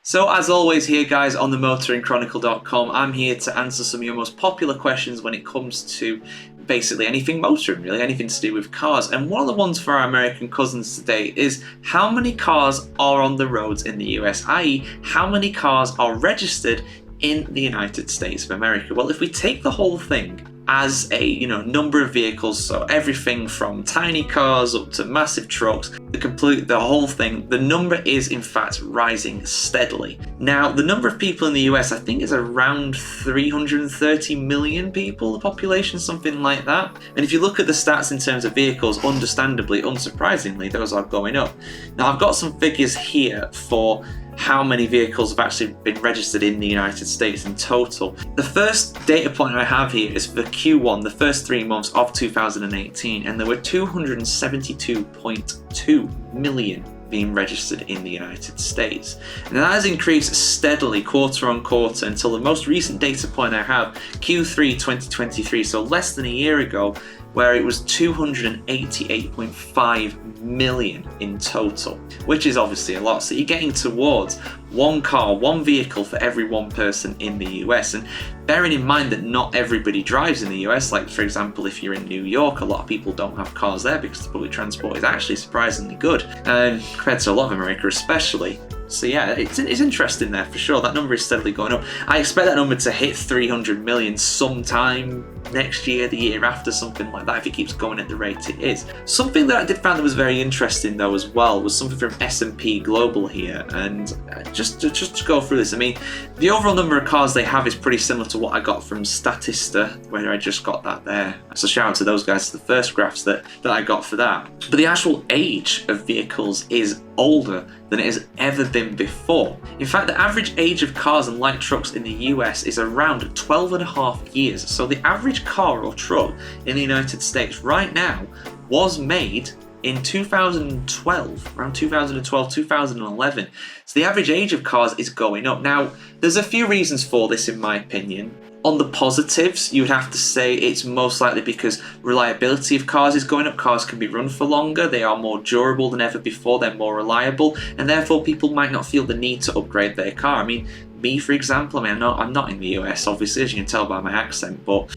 So as always here guys on the motoringchronicle.com, I'm here to answer some of your most popular questions when it comes to basically anything motoring, really, anything to do with cars. And one of the ones for our American cousins today is how many cars are on the roads in the US, i.e. how many cars are registered in the United States of America. Well, if we take the whole thing as a number of vehicles, so everything from tiny cars up to massive trucks, the whole thing, the number is in fact rising steadily. Now, the number of people in the US, I think, is around 330 million people, the population, something like that. And if you look at the stats in terms of vehicles, understandably, unsurprisingly, those are going up. Now, I've got some figures here for how many vehicles have actually been registered in the United States in total. The first data point I have here is for Q1, the first 3 months of 2018, and there were 272.2 million being registered in the United States. And that has increased steadily quarter on quarter until the most recent data point I have, Q3 2023, so less than a year ago, where it was 288.5 million in total, which is obviously a lot. So you're getting towards one car, one vehicle for every one person in the US. And bearing in mind that not everybody drives in the US, like for example, if you're in New York, a lot of people don't have cars there because the public transport is actually surprisingly good, compared to a lot of America especially. So yeah, it's interesting there for sure. That number is steadily going up. I expect that number to hit 300 million sometime next year, the year after, something like that, if it keeps going at the rate it is. Something that I did find that was very interesting though as well was something from S&P Global here, and just to go through this, I mean, the overall number of cars they have is pretty similar to what I got from Statista, where I just got that there. So shout out to those guys for the first graphs that I got for that. But the actual age of vehicles is older than it has ever been before. In fact, the average age of cars and light trucks in the US is around 12.5 years. So the average car or truck in the United States right now was made in 2012, around 2012, 2011. So the average age of cars is going up. Now, there's a few reasons for this in my opinion. On the positives, you would have to say it's most likely because reliability of cars is going up. Cars can be run for longer, they are more durable than ever before, they're more reliable, and therefore people might not feel the need to upgrade their car. I mean, me, for example, I'm not in the US, obviously, as you can tell by my accent, but,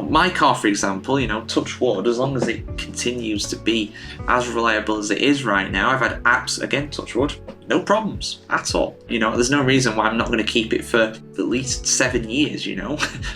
my car, for example, touch wood, as long as it continues to be as reliable as it is right now, I've had again, touch wood, no problems at all. There's no reason why I'm not going to keep it for at least 7 years,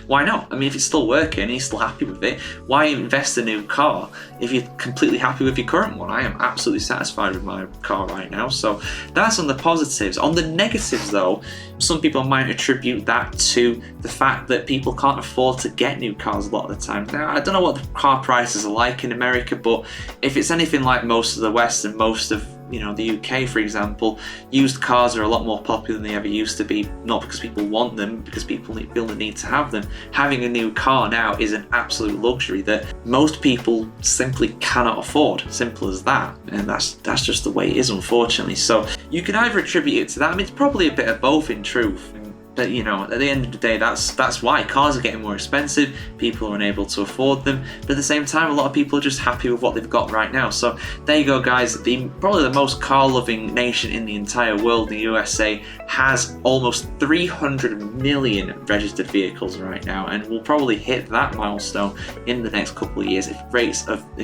Why not? I mean, if it's still working and you're still happy with it, why invest a new car if you're completely happy with your current one? I am absolutely satisfied with my car right now, so that's on the positives. On the negatives, though, some people might attribute that to the fact that people can't afford to get new cars a lot of the time. Now, I don't know what the car prices are like in America, but if it's anything like most of the West and most of the UK, for example, used cars are a lot more popular than they ever used to be, not because people want them, because people feel the need to have them. Having a new car now is an absolute luxury that most people simply cannot afford, simple as that, and that's just the way it is, unfortunately. So you can either attribute it to that, I mean, it's probably a bit of both in truth. But at the end of the day, that's why cars are getting more expensive, people are unable to afford them, but at the same time a lot of people are just happy with what they've got right now. So there you go guys, probably the most car loving nation in the entire world, the USA, has almost 300 million registered vehicles right now, and we'll probably hit that milestone in the next couple of years if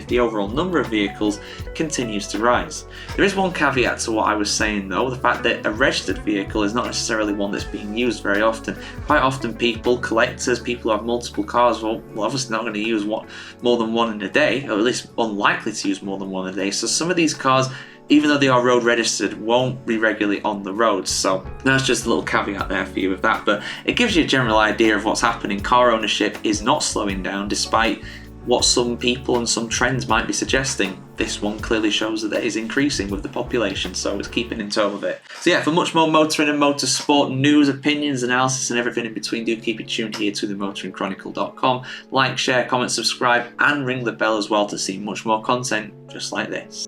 the overall number of vehicles continues to rise. There is one caveat to what I was saying though, the fact that a registered vehicle is not necessarily one that's being used very often. Quite often collectors, people who have multiple cars, well obviously not going to use more than one in a day, or at least unlikely to use more than one a day. So some of these cars, even though they are road registered, won't be regularly on the roads. So that's just a little caveat there for you with that, but it gives you a general idea of what's happening. Car ownership is not slowing down despite what some people and some trends might be suggesting. This one clearly shows that it is increasing with the population, so it's keeping in tow with it. So yeah, for much more motoring and motorsport news, opinions, analysis, and everything in between, do keep it tuned here to themotoringchronicle.com. Like, share, comment, subscribe, and ring the bell as well to see much more content just like this.